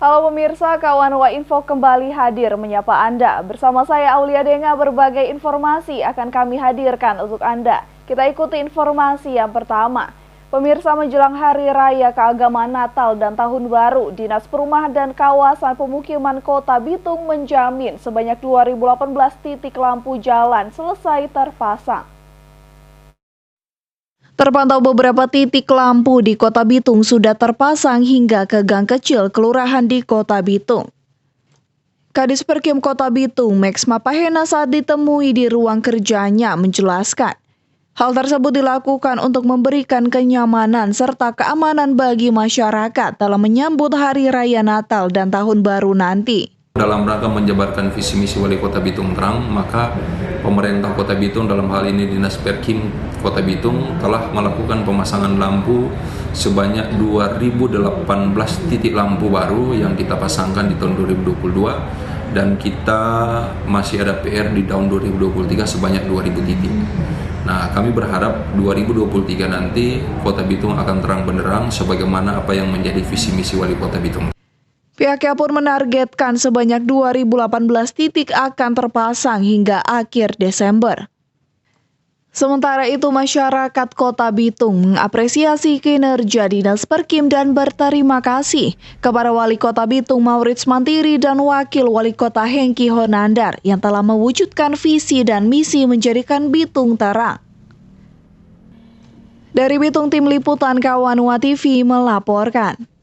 Halo pemirsa, kawan Wa-Info kembali hadir menyapa Anda. Bersama saya Aulia Denga, berbagai informasi akan kami hadirkan untuk Anda. Kita ikuti informasi yang pertama. Pemirsa, menjelang Hari Raya Keagamaan Natal dan Tahun Baru, Dinas Perumahan dan Kawasan Pemukiman Kota Bitung menjamin sebanyak 2018 titik lampu jalan selesai terpasang. Terpantau beberapa titik lampu di Kota Bitung sudah terpasang hingga ke gang kecil kelurahan di Kota Bitung. Kadis Perkim Kota Bitung, Max Mapahena, saat ditemui di ruang kerjanya menjelaskan, hal tersebut dilakukan untuk memberikan kenyamanan serta keamanan bagi masyarakat dalam menyambut Hari Raya Natal dan Tahun Baru nanti. Dalam rangka menjabarkan visi misi Wali Kota Bitung terang, maka pemerintah Kota Bitung, dalam hal ini Dinas Perkim Kota Bitung, telah melakukan pemasangan lampu sebanyak 2018 titik lampu baru yang kita pasangkan di tahun 2022, dan kita masih ada PR di tahun 2023 sebanyak 2000 titik. Nah, kami berharap 2023 nanti Kota Bitung akan terang benderang sebagaimana apa yang menjadi visi misi Wali Kota Bitung. Pihaknya pun menargetkan sebanyak 2018 titik akan terpasang hingga akhir Desember. Sementara itu, masyarakat Kota Bitung mengapresiasi kinerja Dinas Perkim dan berterima kasih kepada Wali Kota Bitung Maurits Mantiri dan Wakil Wali Kota Hengki Honandar yang telah mewujudkan visi dan misi menjadikan Bitung terang. Dari Bitung, tim liputan kawan Wa TV melaporkan.